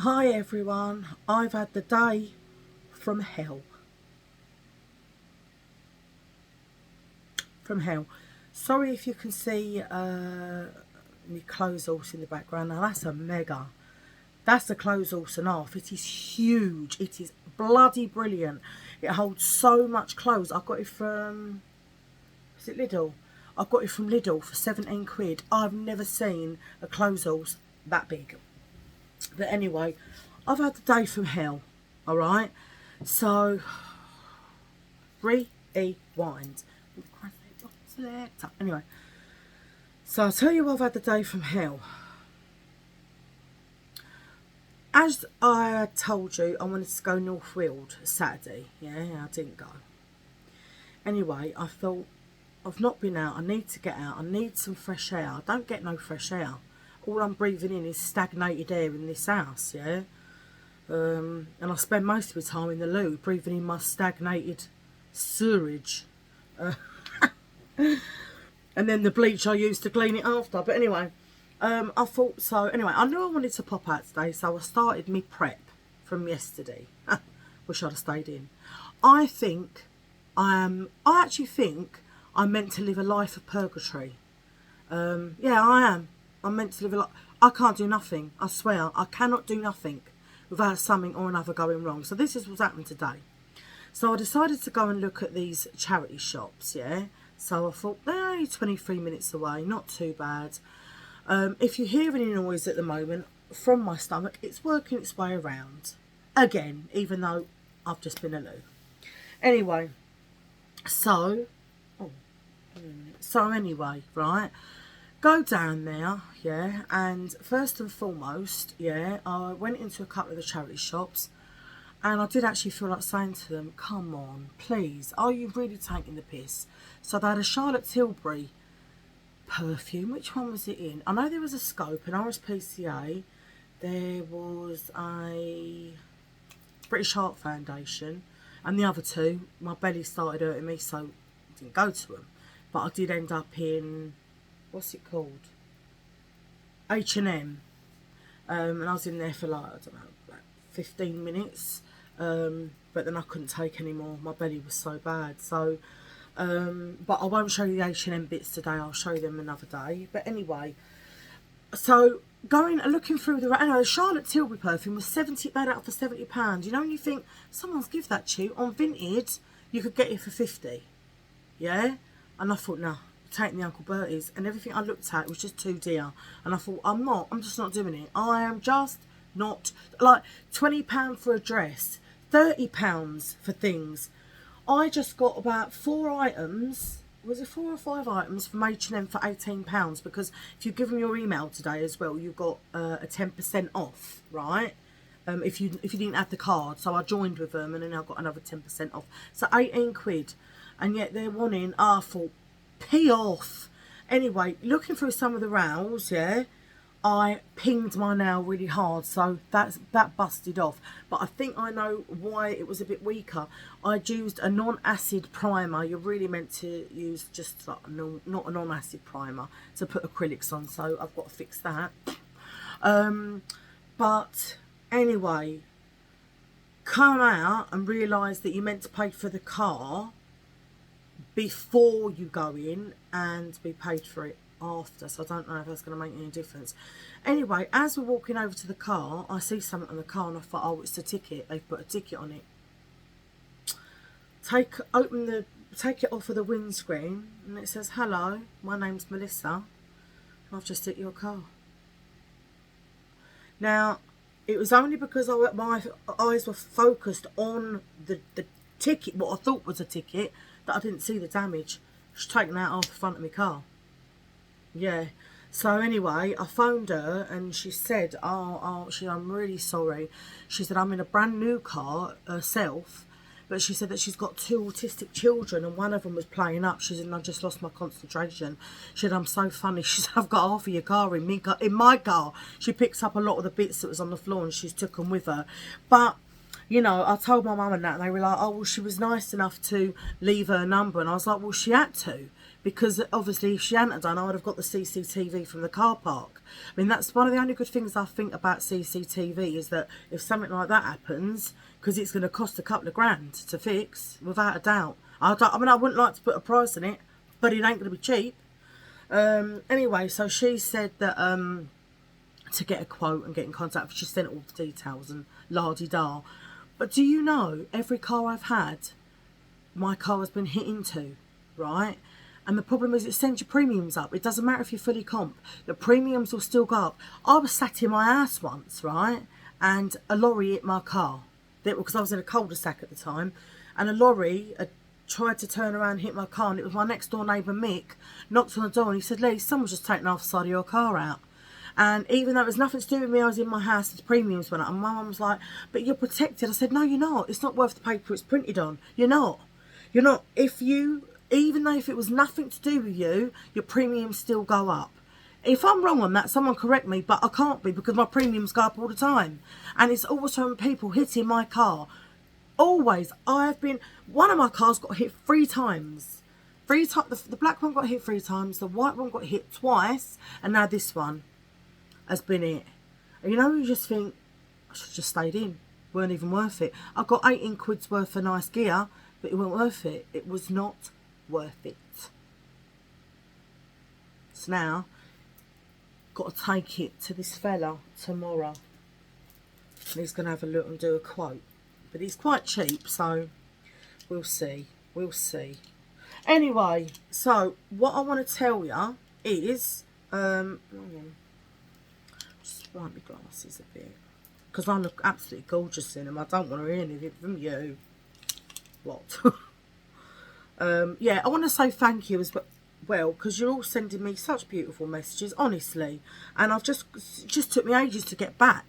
Hi everyone, I've had the day from hell. From hell. Sorry if you can see my clothes horse in the background. Now that's a mega. That's the clothes horse and half. It is huge. It is bloody brilliant. It holds so much clothes. I got it from, is it Lidl? I got it from Lidl for 17 quid. I've never seen a clothes horse that big. But anyway, I've had the day from hell, alright? So, rewind. Anyway, so I'll tell you what I've had the day from hell. As I told you, I wanted to go North Weald Saturday. Yeah, I didn't go. Anyway, I thought, I've not been out. I need to get out. I need some fresh air. I don't get no fresh air. All I'm breathing in is stagnated air in this house, yeah? And I spend most of the time in the loo breathing in my stagnated sewerage. And then the bleach I use to clean it after. But anyway, I thought so. Anyway, I knew I wanted to pop out today, so I started me prep from yesterday. Wish I'd have stayed in. I actually think I'm meant to live a life of purgatory. Yeah, I am. I'm meant to live a life. I can't do nothing. I swear, I cannot do nothing without something or another going wrong. So this is what's happened today. So I decided to go and look at these charity shops, yeah? So I thought, they're only 23 minutes away, not too bad. If you hear any noise at the moment from my stomach, it's working its way around. Again, even though I've just been a loo. Anyway, so anyway, right? Go down there, yeah, and first and foremost, yeah, I went into a couple of the charity shops and I did actually feel like saying to them, come on, please, are you really taking the piss? So they had a Charlotte Tilbury perfume. Which one was it in? I know there was a Scope, an RSPCA, there was a British Heart Foundation, and the other two, my belly started hurting me, so I didn't go to them. But I did end up in, what's it called? H&M. And I was in there for like, I don't know, like 15 minutes. But then I couldn't take any more. My belly was so bad. So, but I won't show you the H&M bits today. I'll show you them another day. But anyway, so going and looking through the Charlotte Tilbury perfume was 70, made out for £70. You know, when you think, someone's give that to you. On Vinted, you could get it for 50. Yeah? And I thought, nah, take the Uncle Bertie's. And everything I looked at was just too dear. And I thought, I'm just not doing it. I am just not, like, £20 for a dress, £30 for things. I just got about 4 items, was it 4 or 5 items from H&M for £18, because if you give them your email today as well, you got a 10% off, right? If you didn't have the card. So I joined with them and then I got another 10% off. So 18 quid. And yet they're wanting, I thought, pee off. Anyway, looking through some of the rails, yeah, I pinged my nail really hard, so that busted off. But I think I know why it was a bit weaker. I'd used a non-acid primer. You're really meant to use just like not a non-acid primer to put acrylics on, so I've got to fix that. But anyway, come out and realise that you're meant to pay for the car before you go in and be paid for it after, so I don't know if that's going to make any difference. Anyway, as we're walking over to the car, I see something on the car and I thought, oh, it's a ticket. They've put a ticket on it. Take it off of the windscreen and it says, hello, my name's Melissa, I've just hit your car. Now, it was only because my eyes were focused on the ticket, what I thought was a ticket, that I didn't see the damage. She's taken that off the front of my car. Yeah. So anyway, I phoned her and she said, I'm really sorry. She said, I'm in a brand new car herself, but she said that she's got 2 autistic children and one of them was playing up. She said, I just lost my concentration. She said, I'm so funny. She said, I've got half of your car in my car. She picks up a lot of the bits that was on the floor and she's took them with her. But you know, I told my mum and that, and they were like, oh, well, she was nice enough to leave her number. And I was like, well, she had to, because obviously if she hadn't done, I would have got the CCTV from the car park. I mean, that's one of the only good things I think about CCTV, is that if something like that happens, because it's going to cost a couple of grand to fix, without a doubt. I mean, I wouldn't like to put a price on it, but it ain't going to be cheap. Anyway, so she said that to get a quote and get in contact, she sent all the details and la-di-da. But do you know, every car I've had, my car has been hit into, right? And the problem is, it sends your premiums up. It doesn't matter if you're fully comp, the premiums will still go up. I was sat in my house once, right, and a lorry hit my car, because I was in a cul-de-sac at the time, and a lorry had tried to turn around and hit my car, and it was my next door neighbour Mick, knocked on the door and he said, Lee, someone's just taken half the side of your car out. And even though it was nothing to do with me, I was in my house, the premiums went up, and my mum was like, but you're protected. I said, no, you're not. It's not worth the paper it's printed on. You're not. You're not. Even though if it was nothing to do with you, your premiums still go up. If I'm wrong on that, someone correct me, but I can't be, because my premiums go up all the time. And it's always from people hitting my car. Always. One of my cars got hit 3 times. 3 times. The black one got hit 3 times, the white one got hit twice, and now this one has been it. And you just think, I should have just stayed in. Weren't even worth it. I got 18 quid's worth of nice gear, but it wasn't worth it. It was not worth it. So now, got to take it to this fella tomorrow. And he's going to have a look and do a quote. But he's quite cheap, so we'll see. We'll see. Anyway, so what I want to tell you is, hang on. Just wipe my glasses a bit, because I look absolutely gorgeous in them. I don't want to hear anything from you. What? Yeah, I want to say thank you as well, because you're all sending me such beautiful messages, honestly. And it just took me ages to get back.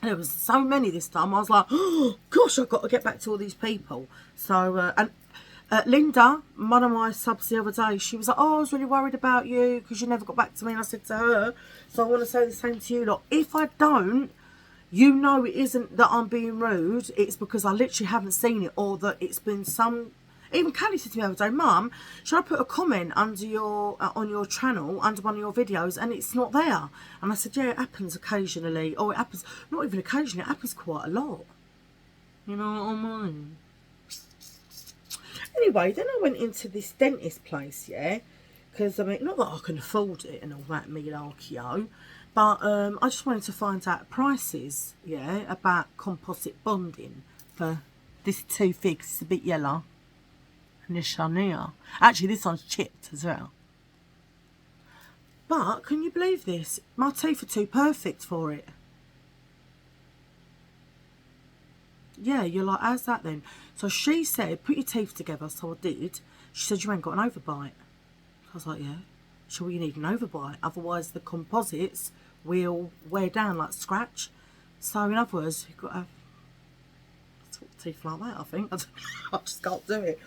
There was so many this time. I was like, oh gosh, I've got to get back to all these people. So, Linda, one of my subs the other day, she was like, oh, I was really worried about you because you never got back to me. And I said to her, so I want to say the same to you lot. If I don't, you know it isn't that I'm being rude. It's because I literally haven't seen it, or that it's been some... Even Callie said to me the other day, Mum, should I put a comment under your on your channel, under one of your videos, and it's not there? And I said, yeah, it happens occasionally. Or it happens, not even occasionally, it happens quite a lot. You know what I mean? Anyway, then I went into this dentist place, yeah, because, I mean, not that I can afford it and all that malarkey, but I just wanted to find out prices, yeah, about composite bonding for this tooth. It's a bit yellow. And this one here. Actually, this one's chipped as well. But, can you believe this? My teeth are too perfect for it. Yeah, you're like, how's that then? So she said, put your teeth together. So I did. She said, you ain't got an overbite. I was like, yeah. She said, well, you need an overbite. Otherwise, the composites will wear down like scratch. So, in other words, you've got to have teeth like that, I think. I just can't do it.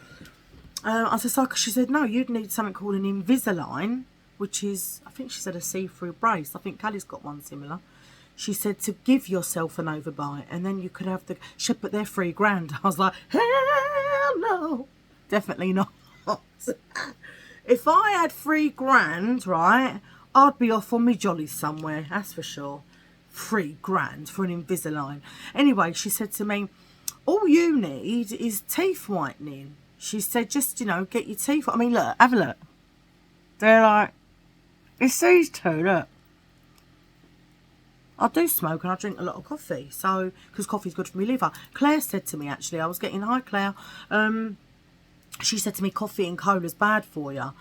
I said, so she said, no, you'd need something called an Invisalign, which is, I think she said, a see-through brace. I think Callie's got one similar. She said to give yourself an overbite, and then you could have she said, but they're $3,000. I was like, hell no, definitely not. If I had $3,000, right, I'd be off on me jollies somewhere, that's for sure. $3,000 for an Invisalign. Anyway, she said to me, all you need is teeth whitening. She said, just, get your teeth. I mean, look, have a look. They're like, it's these two, look. I do smoke and I drink a lot of coffee, so, because coffee's good for my liver. Claire said to me, actually, I was getting, hi Claire, she said to me, coffee and cola's bad for you.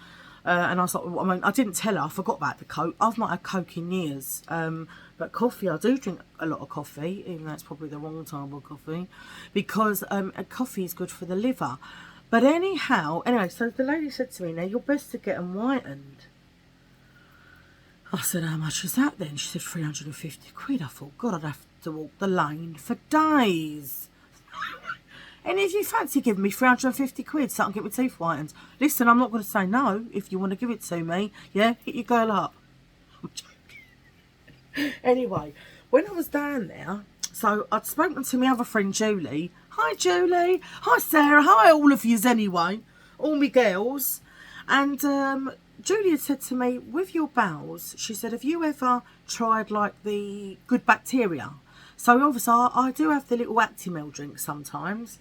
And I was like, well, I mean, I didn't tell her, I forgot about the Coke. I've not had Coke in years. But coffee, I do drink a lot of coffee, even though it's probably the wrong type of coffee, because coffee is good for the liver. But anyhow, anyway, so the lady said to me, now, you're best to get them whitened. I said, how much is that then? She said, 350 quid. I thought, God, I'd have to walk the lane for days. And if you fancy giving me 350 quid so I can get my teeth whitened, listen, I'm not going to say no if you want to give it to me. Yeah, hit your girl up. I'm joking. Anyway, when I was down there, so I'd spoken to my other friend Julie. Hi Julie, hi Sarah, hi all of yous anyway, all me girls. And Julie had said to me, with your bowels, she said, have you ever tried like the good bacteria? So obviously I do have the little Actimel drink sometimes.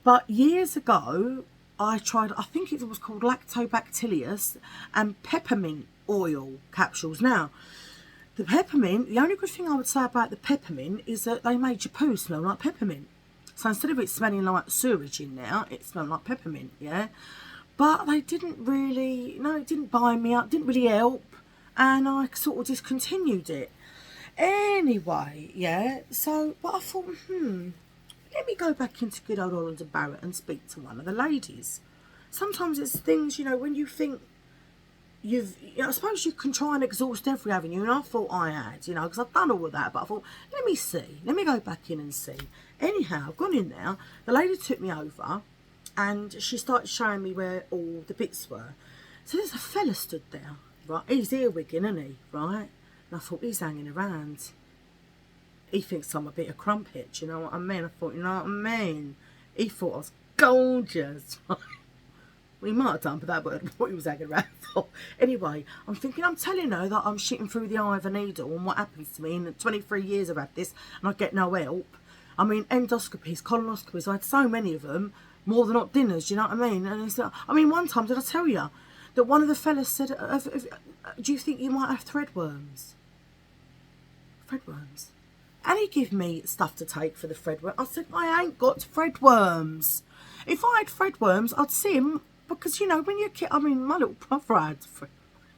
But years ago, I tried, I think it was called Lactobacillus and peppermint oil capsules. Now, the peppermint, the only good thing I would say about the peppermint is that they made your poo smell like peppermint. So instead of it smelling like sewage in there, it smelled like peppermint, yeah? But they didn't really, no, it didn't buy me up, didn't really help. And I sort of discontinued it. Anyway, yeah, so, but I thought, let me go back into good old Holland and Barrett and speak to one of the ladies. Sometimes it's things, you know, when you think I suppose you can try and exhaust every avenue, and I thought I had, you know, because I've done all of that, but I thought, let me go back in and see. Anyhow, I've gone in there, the lady took me over, and she started showing me where all the bits were. So there's a fella stood there, right, he's earwigging, isn't he, right, and I thought, he's hanging around. He thinks I'm a bit of crumpet, do you know what I mean? I thought, you know what I mean? He thought I was gorgeous, right? We might have done, but that wasn't what he was hanging around for. Anyway, I'm thinking, I'm telling her that I'm shitting through the eye of a needle and what happens to me in the 23 years I've had this and I get no help. I mean, endoscopies, colonoscopies, I had so many of them, more than hot dinners, do you know what I mean? And it's, I mean, one time, did I tell you, that one of the fellas said, do you think you might have threadworms? Threadworms. And he gave me stuff to take for the threadworm. I said, I ain't got threadworms. If I had threadworms, I'd see him, because, you know, when you're a kid, I mean, my little brother had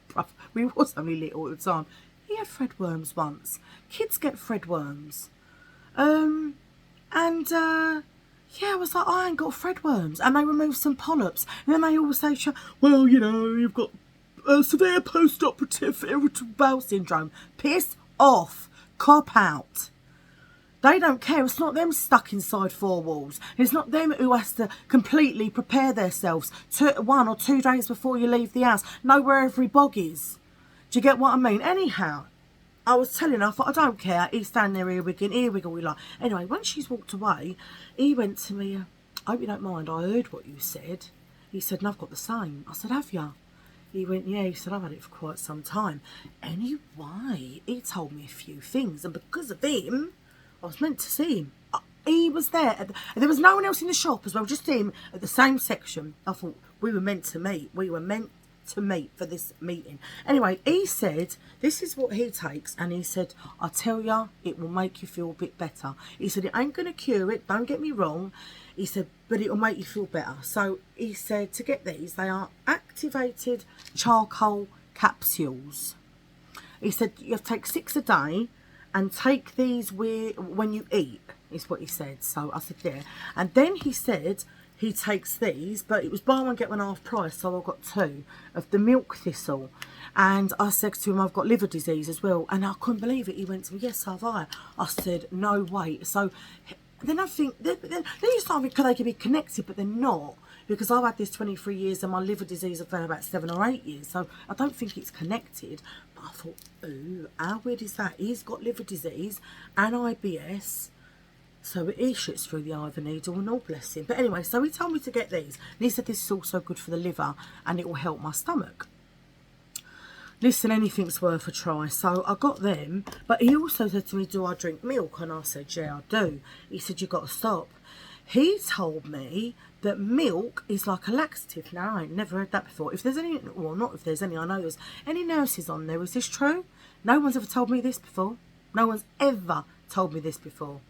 brother, we was only little at the time. He had threadworms once. Kids get threadworms. Yeah, I was like, I ain't got threadworms. And they removed some polyps. And then they all say, well, you know, you've got severe post-operative irritable bowel syndrome. Piss off. Cop out. They don't care. It's not them stuck inside four walls. It's not them who has to completely prepare themselves 1 or 2 days before you leave the house. Know where every bog is. Do you get what I mean? Anyhow, I was telling her, I thought, I don't care. He's standing there earwigging, we like. Anyway, when she's walked away, he went to me, I hope you don't mind, I heard what you said. He said, and I've got the same. I said, have you? He went, yeah. He said, I've had it for quite some time. Anyway, he told me a few things, and because of him, I was meant to see him. He was there. And there was no one else in the shop as well, just him at the same section. I thought, we were meant to meet. We were meant to meet for this meeting. Anyway, he said, this is what he takes. And he said, I tell you, it will make you feel a bit better. He said, it ain't going to cure it. Don't get me wrong. He said, but it will make you feel better. So he said, to get these, they are activated charcoal capsules. He said, you have to take 6 a day. And take these when you eat, is what he said. So I said, yeah. And then he said he takes these, but it was buy one, get one half price, so I got 2 of the milk thistle. And I said to him, I've got liver disease as well. And I couldn't believe it. He went to me, yes, have I? I said, no, wait. So then I think, then you start thinking, they could be connected, but they're not. Because I've had this 23 years and my liver disease I've had about 7 or 8 years. So I don't think it's connected. But I thought, ooh, how weird is that? He's got liver disease and IBS. So he shits through the eye of a needle and all, bless him. But anyway, so he told me to get these. And he said this is also good for the liver and it will help my stomach. Listen, anything's worth a try. So I got them. But he also said to me, do I drink milk? And I said, yeah, I do. He said, you've got to stop. He told me that milk is like a laxative. Now, I ain't never heard that before. If there's any, well, not if there's any, I know there's any nurses on there. Is this true? No one's ever told me this before. No one's ever told me this before.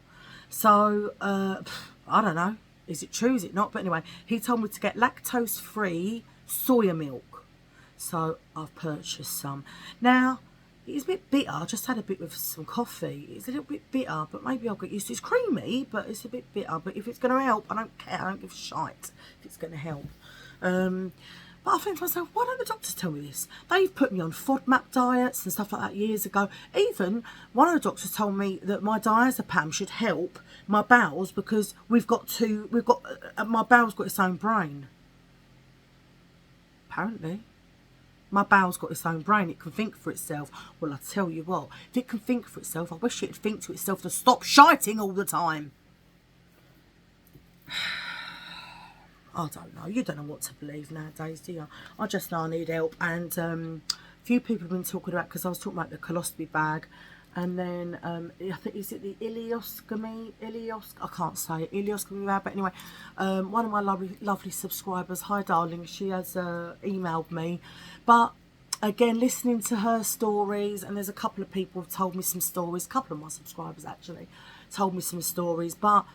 So, I don't know. Is it true? Is it not? But anyway, he told me to get lactose-free soya milk. So, I've purchased some. Now, it's a bit bitter. I just had a bit with some coffee. It's a little bit bitter, but maybe I'll get used to it. It's creamy, but it's a bit bitter. But if it's going to help, I don't care. I don't give a shite if it's going to help. But I think to myself, why don't the doctors tell me this? They've put me on FODMAP diets and stuff like that years ago. Even one of the doctors told me that my diazepam should help my bowels because my bowel's got its own brain. Apparently. My bowel's got its own brain. It can think for itself. Well, I tell you what, if it can think for itself, I wish it'd think to itself to stop shiting all the time. I don't know. You don't know what to believe nowadays, do you? I just know I need help. And a few people have been talking about, because I was talking about the colostomy bag, and then I think, is it the I can't say it, ileoscopy bag, but anyway, one of my lovely subscribers, hi darling, she has emailed me, but again, listening to her stories, and there's a couple of people have told me some stories, a couple of my subscribers actually told me some stories, but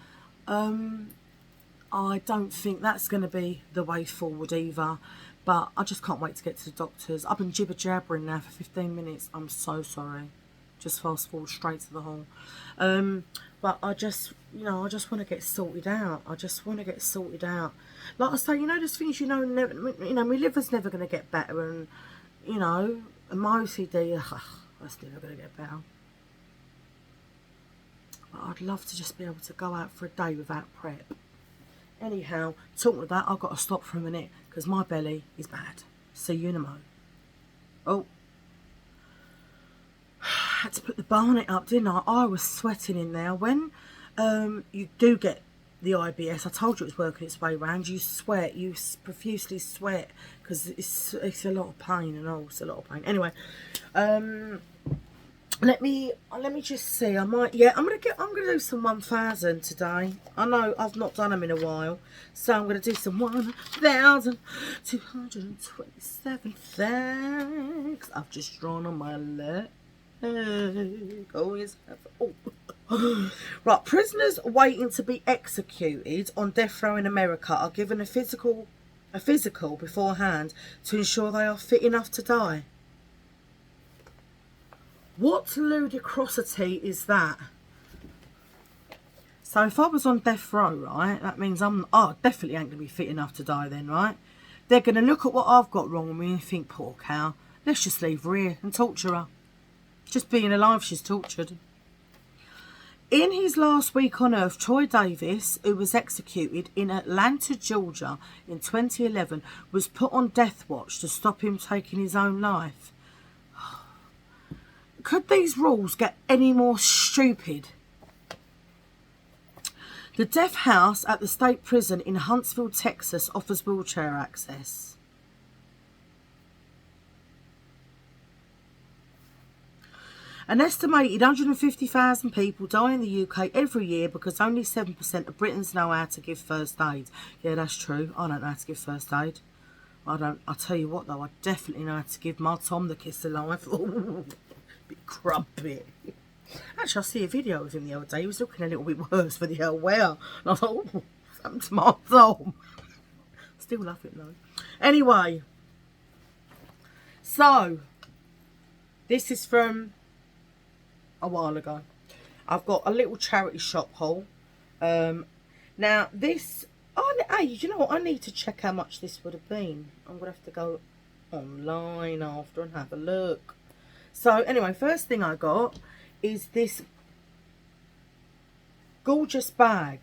I don't think that's going to be the way forward either. But I just can't wait to get to the doctors. I've been jibber jabbering now for 15 minutes. I'm so sorry. Just fast forward straight to the hole. But I just, I just want to get sorted out. I just want to get sorted out. Like I say, there's things, never, my liver's never going to get better, and and my OCD, that's never going to get better. But I'd love to just be able to go out for a day without prep. Anyhow, talking of that, I've got to stop for a minute because my belly is bad. See you in a mo. Oh. I had to put the barnet up, didn't I? I was sweating in there. When you do get the IBS, I told you it was working its way around. You sweat, you profusely sweat because it's a lot of pain, and it's a lot of pain. Anyway, let me just see. I'm gonna do some 1,000 today. I know I've not done them in a while, so I'm gonna do some 1,227 thanks. I've just drawn on my leg. Always have. Oh. Right, prisoners waiting to be executed on death row in America are given a physical beforehand to ensure they are fit enough to die. What ludicrosity is that? So if I was on death row, right, that means definitely ain't going to be fit enough to die then, right? They're going to look at what I've got wrong with me and think, poor cow, let's just leave her here and torture her. Just being alive, she's tortured. In his last week on earth, Troy Davis, who was executed in Atlanta, Georgia in 2011, was put on death watch to stop him taking his own life. Could these rules get any more stupid? The death house at the state prison in Huntsville, Texas offers wheelchair access. An estimated 150,000 people die in the UK every year because only 7% of Britons know how to give first aid. Yeah, that's true. I don't know how to give first aid. I'll tell you what though, I definitely know how to give my Tom the kiss of life. Bit crumpet. Actually, I see a video of him the other day. He was looking a little bit worse for the hell wear. And I thought, something to my Tom. Still love it though. Anyway, so this is from a while ago. I've got a little charity shop haul. Now this, hey, you know what? I need to check how much this would have been. I'm gonna have to go online after and have a look. So anyway, first thing I got is this gorgeous bag.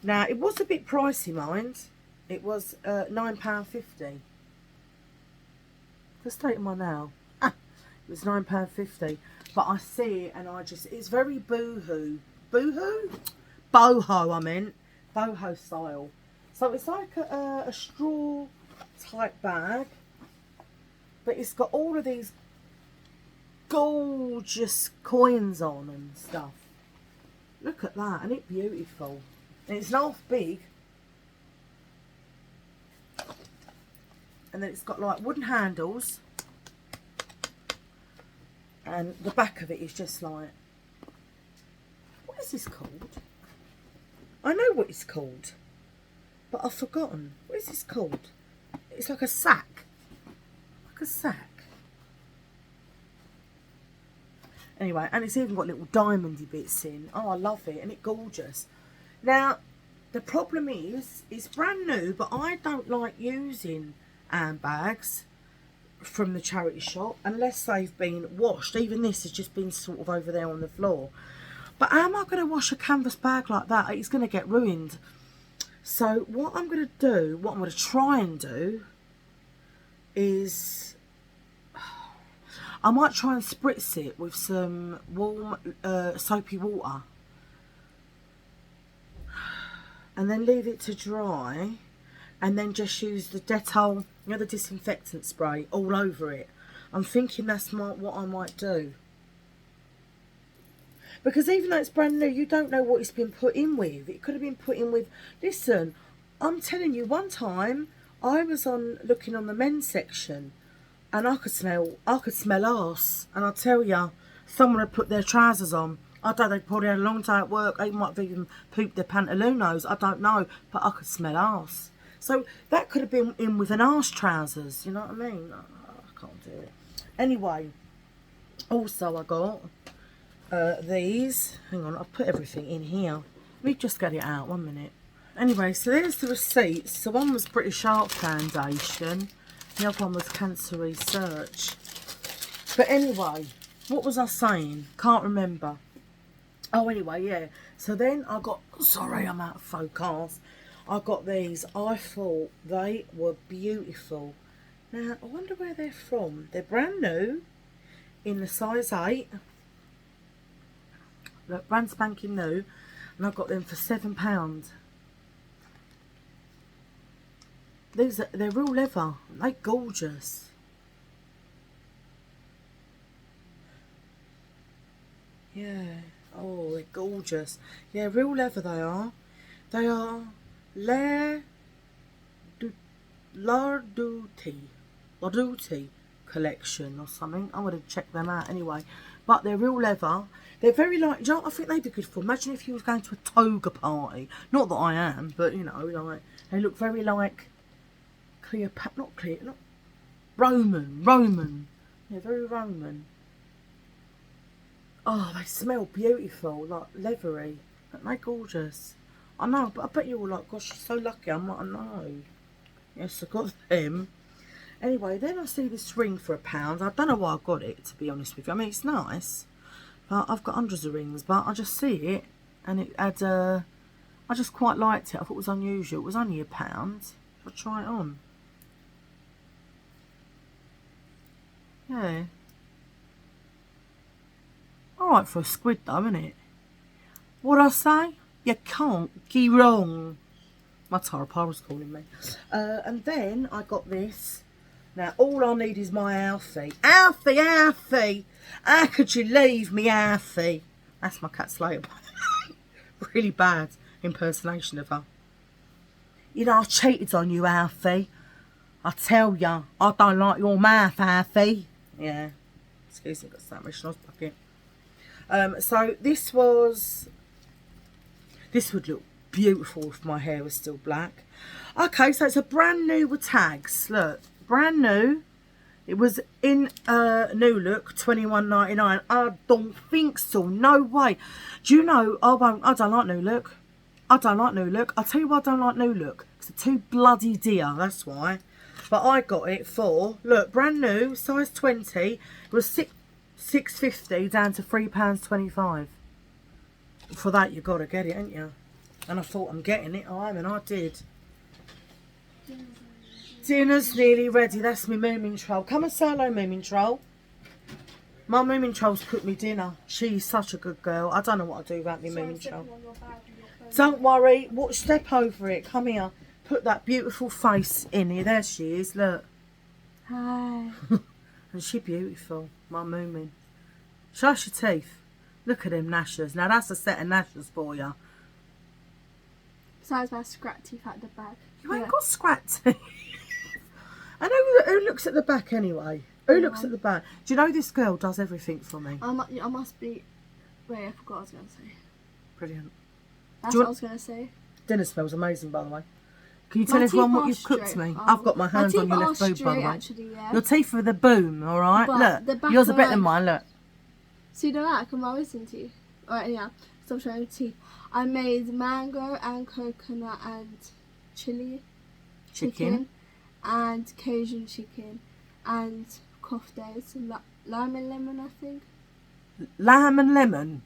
Now it was a bit pricey, mind. It was £9.50. The state of my nail. It was £9.50. But I see it and it's very boho, I meant. Boho style. So it's like a straw type bag. But it's got all of these gorgeous coins on and stuff. Look at that, and it's beautiful. And it's half big. And then it's got like wooden handles. And the back of it is just like, what is this called? I know what it's called, but I've forgotten. What is this called? It's like a sack. Like a sack. Anyway, and it's even got little diamondy bits in. Oh, I love it, and it's gorgeous. Now, the problem is, it's brand new, but I don't like using handbags from the charity shop unless they've been washed. Even this has just been sort of over there on the floor. But how am I going to wash a canvas bag like that? It's going to get ruined. So what I'm going to do, what I'm going to try and do is I might try and spritz it with some warm soapy water and then leave it to dry. and then just use the Dettol, you know, the disinfectant spray all over it. I'm thinking that's what I might do. Because even though it's brand new, you don't know what it's been put in with. It could have been put in with... Listen, I'm telling you, one time I was looking on the men's section, and I could smell arse. And I tell you, someone had put their trousers on. I don't know, they probably had a long day at work. They might have even pooped their pantaloons. I don't know, but I could smell arse. So that could have been in with an arse trousers. You know what I mean? I can't do it. Anyway, also I got... these, hang on, I've put everything in here. Let me just get it out, 1 minute. Anyway, so there's the receipts. So one was British Art Foundation, the other one was Cancer Research. But anyway, what was I saying? Can't remember. Oh, anyway, yeah. So then I got, sorry, I'm out of focus. I got these. I thought they were beautiful. Now, I wonder where they're from. They're brand new, in the size 8. Look, brand spanking new, and I got them for £7. They're real leather. They're gorgeous. Yeah. Oh, they're gorgeous. Yeah, real leather they are. They are Larduti collection or something. I would have checked them out anyway. But they're real leather. They're very like, you know what I think they'd be good for? Imagine if you was going to a toga party. Not that I am, but you know, like, they look very like not Roman. Yeah, very Roman. Oh, they smell beautiful, like leathery. Aren't they gorgeous? I know, but I bet you're all like, gosh, you're so lucky. I'm like, I know. Yes, I got them. Anyway, then I see this ring for £1. I don't know why I got it, to be honest with you. I mean, it's nice. But I've got hundreds of rings, but I just see it, and it had, I just quite liked it. I thought it was unusual. It was only £1. I'll try it on. Yeah. Alright for a squid though, isn't it? What I say? You can't go wrong. My Tara was calling me. And then I got this. Now, all I need is my Alfie. Alfie, Alfie! How could you leave me, Alfie? That's my cat Slater. Really bad impersonation of her. You know, I cheated on you, Alfie. I tell ya, I don't like your mouth, Alfie. Yeah. Excuse me, got so much noise bucket. So this would look beautiful if my hair was still black. Okay, so it's a brand new with tags. Look. Brand new. It was in New Look, $21.99. I don't think so. No way. Do you know? I don't like New Look. I don't like New Look. I'll tell you why I don't like New Look. It's too bloody dear. That's why. But I got it for, look, brand new, size 20. It was $6.50 down to £3.25. For that, you got to get it, ain't you? And I thought, I'm getting it. I am, and I did. Dinner's nearly ready. That's my Moomin Troll. Come and say hello, Moomin Troll. My Moomin Troll's cooked me dinner. She's such a good girl. I don't know what I'll do about me Moomin Troll. Don't worry. Step over it. Come here. Put that beautiful face in here. There she is. Look. Hi. And she beautiful. My Moomin. Show us your teeth. Look at them gnashers. Now that's a set of gnashers for you. Besides my scrap teeth at the back. You ain't got scrap teeth. And who looks at the back anyway? Who looks at the back? Do you know this girl does everything for me? I must be... Wait, I forgot what I was going to say. Brilliant. That's what I was going to say. Dinner smells amazing, by the way. Can you tell everyone what you've cooked me? I've got my hands on your left boob, by the way. Actually, yeah. Your teeth are the boom, alright? Look, yours are better than mine, look. See the back of my wisdom teeth? Alright, yeah. Stop showing your teeth. I made mango and coconut and chili. Chicken. And Cajun chicken and koftas, lime and lemon, I think. Lamb and lemon?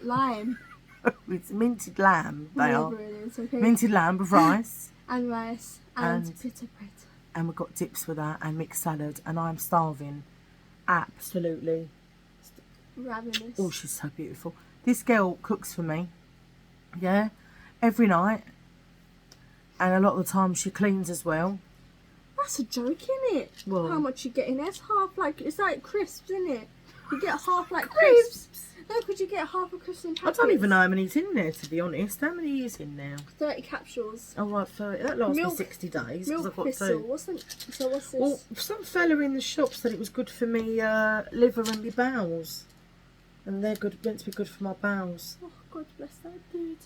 Lime. It's minted lamb, they are. It is, okay. Minted lamb with rice. And rice and pita bread. And we've got dips for that and mixed salad, and I'm starving. Absolutely. Ravenous. Oh, she's so beautiful. This girl cooks for me, yeah, every night. And a lot of the time she cleans as well. That's a joke, isn't it? Well, how much you get in there? It's half like, it's like crisps, isn't it? You get half like crisps. No, could you get half a crisp in packets? I don't even know how many's in there, to be honest. How many is in there? 30 capsules. Oh, right, 30. That lasts me Milk- 60 days. Milk I've got crystal. two. What's this? Well, some fella in the shop said it was good for me liver and my bowels. And they're good, meant to be good for my bowels. Oh, God bless that dude.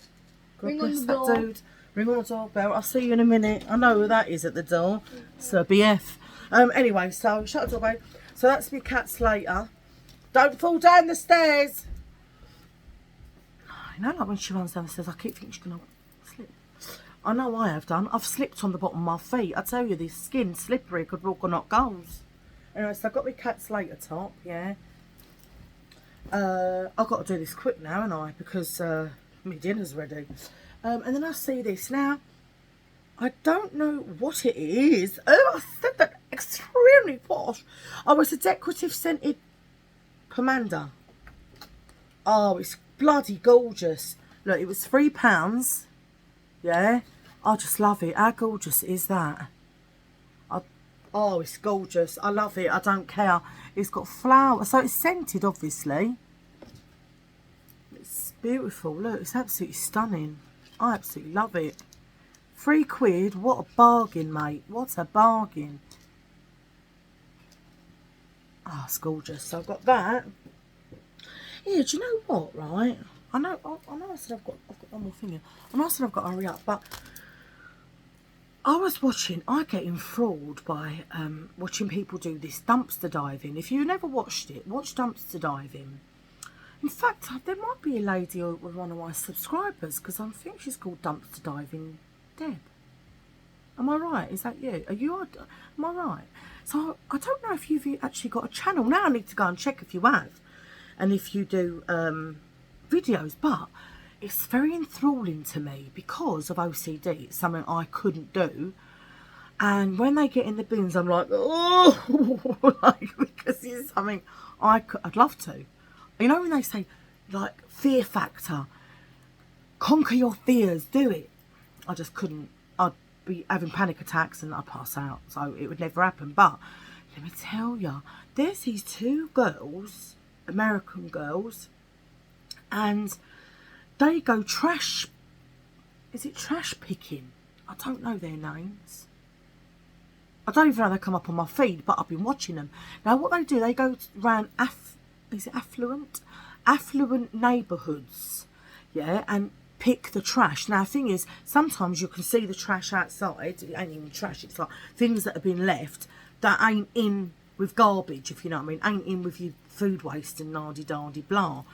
God Ring bless on the that door. dude. Ring on the doorbell. I'll see you in a minute. I know who that is at the door. Sir BF. Anyway, so shut the door, babe. So that's my cat Slater. Don't fall down the stairs. You know, like when she runs down the stairs, I keep thinking she's going to slip. I know I have done. I've slipped on the bottom of my feet. I tell you, this skin's slippery. Could walk or not goes. Anyway, so I've got my cat Slater top, yeah. I've got to do this quick now, haven't I? Because my dinner's ready. And then I see this now. I don't know what it is. Oh, I said that extremely posh. Oh, it's a decorative scented pomander. Oh, it's bloody gorgeous. Look, it was £3. Yeah. I just love it. How gorgeous is that? Oh, it's gorgeous. I love it. I don't care. It's got flowers. So it's scented, obviously. It's beautiful. Look, it's absolutely stunning. I absolutely love it. £3. What a bargain, mate. What a bargain. Oh, it's gorgeous. So I've got that. Yeah, do you know what, right? I know I said I've got one more thing here. I know I said I've got to hurry up, but I get enthralled by watching people do this dumpster diving. If you never watched it, watch dumpster diving. In fact, there might be a lady with one of my subscribers, because I think she's called Dumpster Diving Deb. Am I right? Is that you? Am I right? So I don't know if you've actually got a channel. Now I need to go and check if you have. And if you do videos, but it's very enthralling to me because of OCD. It's something I couldn't do. And when they get in the bins, I'm like, oh, like, because it's something I'd love to. You know when they say, like, fear factor, conquer your fears, do it. I just couldn't. I'd be having panic attacks and I'd pass out. So it would never happen. But let me tell you, there's these two girls, American girls, and they go trash. Is it trash picking? I don't know their names. I don't even know they come up on my feed, but I've been watching them. Now what they do, they go around affluent neighbourhoods, yeah, and pick the trash. Now the thing is, sometimes you can see the trash outside. It ain't even trash, it's like things that have been left that ain't in with garbage, if you know what I mean, ain't in with your food waste and nardy-dardy blah.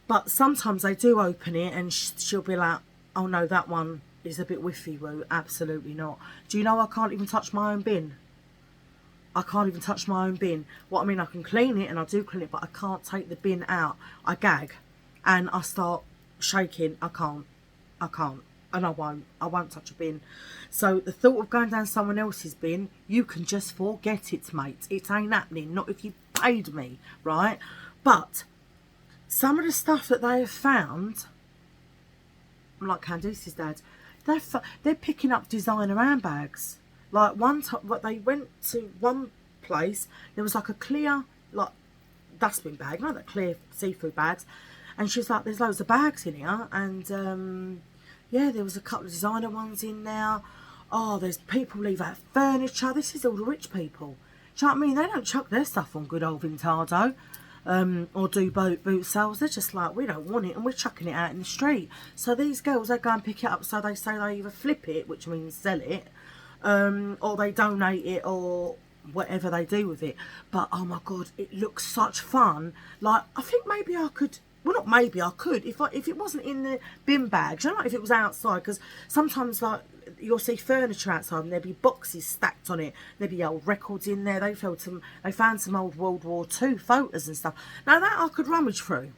But sometimes they do open it and she'll be like, oh no, that one is a bit whiffy, woo. Absolutely not. Do you know I can't even touch my own bin? I can't even touch my own bin. What I mean, I can clean it and I do clean it, but I can't take the bin out. I gag and I start shaking. I can't. And I won't touch a bin. So the thought of going down someone else's bin, you can just forget it, mate. It ain't happening. Not if you paid me, right? But some of the stuff that they have found, I'm like Candice's dad, they're picking up designer handbags. Like one time, they went to one place, there was like a clear, like, dustbin bag, you know, that clear seafood bags, and she was like, there's loads of bags in here, and yeah, there was a couple of designer ones in there. Oh, there's people leave out furniture. This is all the rich people. Do you know what I mean? They don't chuck their stuff on good old Vintado, or do boot sales. They're just like, we don't want it and we're chucking it out in the street. So these girls, they go and pick it up. So they say they either flip it, which means sell it, or they donate it, or whatever they do with it. But oh my god, it looks such fun. Like, I think maybe I could, well, not maybe, I could, if it wasn't in the bin bags, you know, like if it was outside, because sometimes, like, you'll see furniture outside and there'll be boxes stacked on it, there'll be old records in there. They found some old World War II photos and stuff. Now that I could rummage through.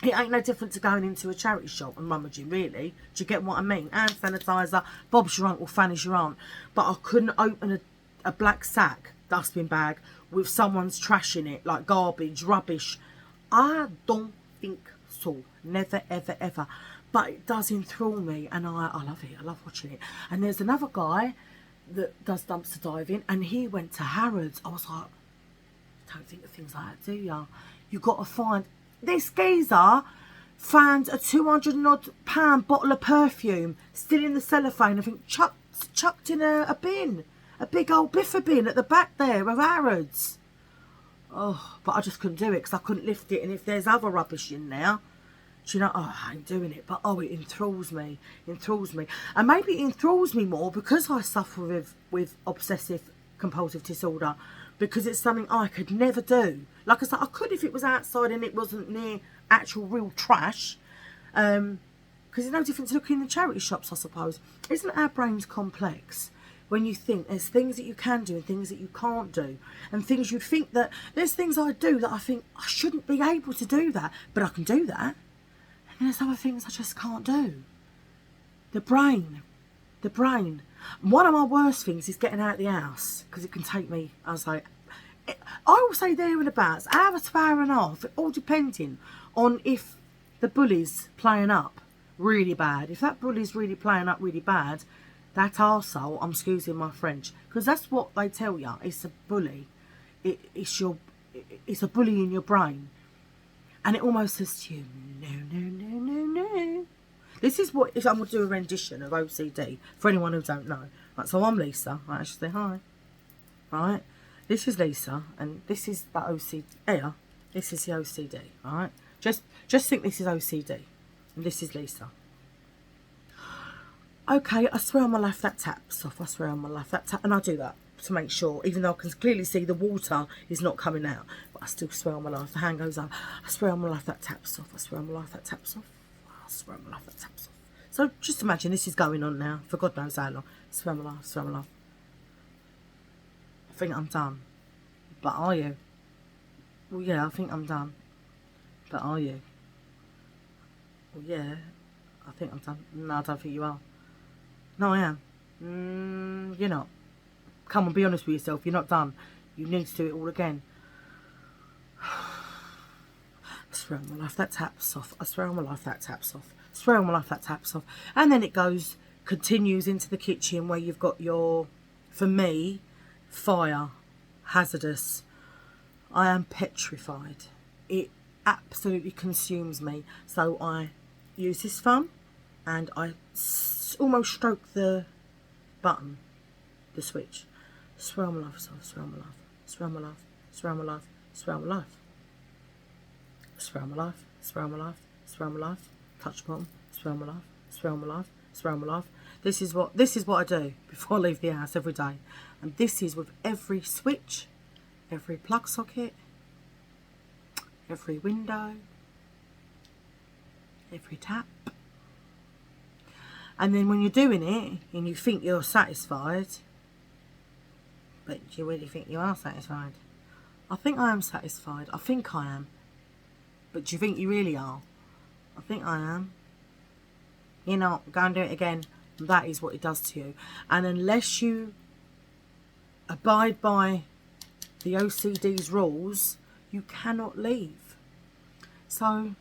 It ain't no different to going into a charity shop and rummaging, really. Do you get what I mean? Hand sanitizer, Bob's your uncle, Fanny's your aunt. But I couldn't open a black sack, dustbin bag, with someone's trash in it, like garbage, rubbish. I don't think so. Never, ever, ever. but it does enthrall me, and I love it. I love watching it. And there's another guy that does dumpster diving, and he went to Harrods. I was like, you don't think of things like that, do you? You got to find... This geezer found a 200 and odd pound bottle of perfume still in the cellophane. I think chucked in a bin, a big old biffa bin at the back there of Harrods. Oh, but I just couldn't do it because I couldn't lift it. And if there's other rubbish in there, do you know, oh, I ain't doing it. But oh, it enthralls me, and maybe it enthralls me more because I suffer with obsessive compulsive disorder, because it's something I could never do. Like I said, I could if it was outside and it wasn't near actual real trash, because it's no different to looking in the charity shops, I suppose. Isn't our brains complex when you think there's things that you can do and things that you can't do, and things you'd think that there's things I do that I think I shouldn't be able to do that, but I can do that, and there's other things I just can't do. The brain. One of my worst things is getting out of the house, because it can take me, I will say there and abouts, hour to hour and a half, all depending on if the bully's playing up really bad. If that bully's really playing up really bad, that arsehole, I'm excusing my French, because that's what they tell you, it's a bully. It's a bully in your brain. And it almost says to you, no. This is what, if I'm going to do a rendition of OCD, for anyone who don't know. Right, so I'm Lisa. Right, I should say hi. Right, this is Lisa, and this is the OCD. Here, this is the OCD. Right, just think this is OCD, and this is Lisa. Okay, I swear on my life that tap's off. I swear on my life that tap, and I do that to make sure, even though I can clearly see the water is not coming out, but I still swear on my life. The hand goes up. I swear on my life that tap's off. I swear on my life that tap's off. I swear on my life that tap's off. So just imagine this is going on now for God knows how long. I swear on my life. I swear on my life. I think I'm done. But are you? Well, yeah, I think I'm done. But are you? Well, yeah, I think I'm done. No, I don't think you are. No, I am. You're not. Come on, be honest with yourself. You're not done. You need to do it all again. I swear on my life that tap's off. I swear on my life that tap's off. I swear on my life that tap's off. And then it continues into the kitchen where you've got your, for me, fire, hazardous. I am petrified. It absolutely consumes me. So I use this thumb and I almost stroke the button, the switch. Swear on my life, swear on my life, swear on my life, swear on my life, swear on my life, swear on my life, swear on my life, swear on my life, touch the bottom, swear on my life, swear on my life, swear on my life. This is what I do before I leave the house every day. And this is with every switch, every plug socket, every window, every tap. And then when you're doing it and you think you're satisfied, but do you really think you are satisfied? I think I am satisfied. I think I am. But do you think you really are? I think I am. You're not. Go and do it again. That is what it does to you. And unless you abide by the OCD's rules, you cannot leave. So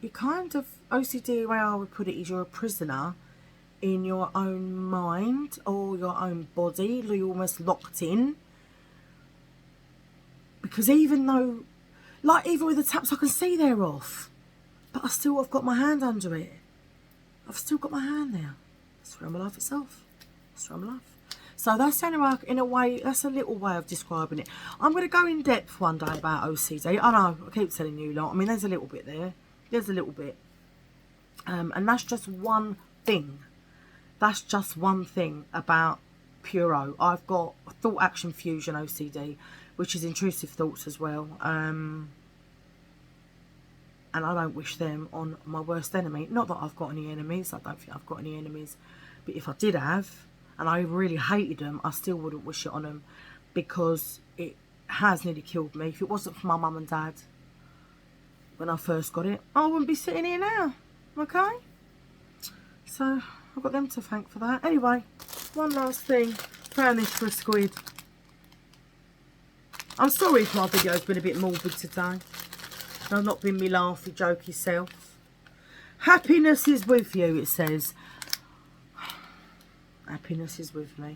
you kind of, OCD, the way I would put it, is you're a prisoner in your own mind or your own body. You're almost locked in. Because even though, like even with the taps, I can see they're off, but I've got my hand under it. I've still got my hand there. I swear on my life itself. I swear on my life. So that's the only way, in a way, that's a little way of describing it. I'm going to go in depth one day about OCD. I know, I keep telling you lot. I mean, there's a little bit there. There's a little bit. And that's just one thing. That's just one thing about Puro. I've got thought action fusion OCD, which is intrusive thoughts as well. And I don't wish them on my worst enemy. Not that I've got any enemies. I don't think I've got any enemies. But if I did have, and I really hated them, I still wouldn't wish it on them, because it has nearly killed me. If it wasn't for my mum and dad when I first got it, I wouldn't be sitting here now. Okay? So I've got them to thank for that. Anyway, one last thing. Found this for a squid. I'm sorry if my video's been a bit morbid today. I've not been me laughy, jokey self. Happiness is with you, it says. Happiness is with me.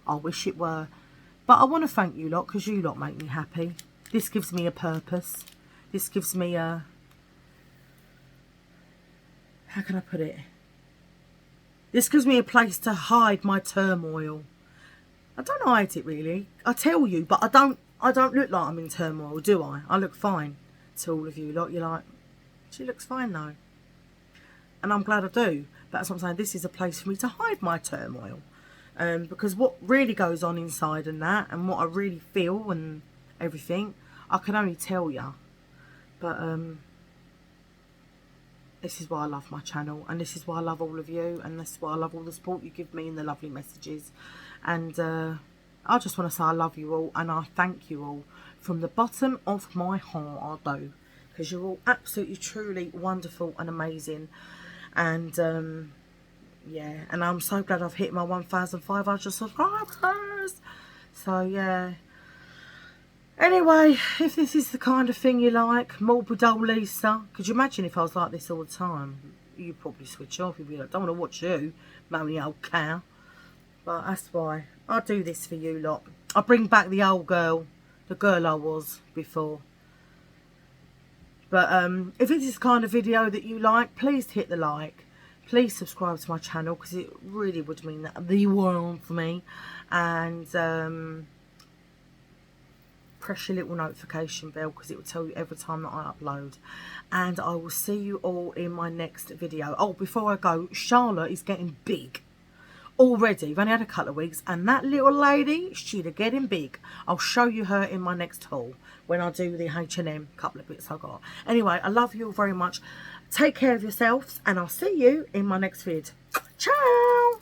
I wish it were. But I want to thank you lot, because you lot make me happy. This gives me a purpose. This gives me a... How can I put it? This gives me a place to hide my turmoil. I don't hide it really. I tell you, but I don't look like I'm in turmoil, do I? I look fine to all of you lot. You're like, she looks fine though. And I'm glad I do. But that's what I'm saying. This is a place for me to hide my turmoil. Because what really goes on inside and that, and what I really feel and everything, I can only tell you. But this is why I love my channel, and this is why I love all of you, and this is why I love all the support you give me and the lovely messages. And I just want to say I love you all, and I thank you all from the bottom of my heart, I do, because you're all absolutely, truly wonderful and amazing. And yeah, and I'm so glad I've hit my 1,500 subscribers. So yeah. Anyway, if this is the kind of thing you like, morbid old Lisa, could you imagine if I was like this all the time? You'd probably switch off. You'd be like, don't want to watch you, moany old cow. But that's why I do this for you lot. I bring back the old girl, the girl I was before. But if this is the kind of video that you like, please hit the like. Please subscribe to my channel, because it really would mean the world for me. And press your little notification bell, because it will tell you every time that I upload. And I will see you all in my next video. Oh, before I go, Charlotte is getting big already. We've only had a couple of weeks, and that little lady, she's getting big. I'll show you her in my next haul when I do the H&M couple of bits I got. Anyway, I love you all very much. Take care of yourselves, and I'll see you in my next vid. Ciao.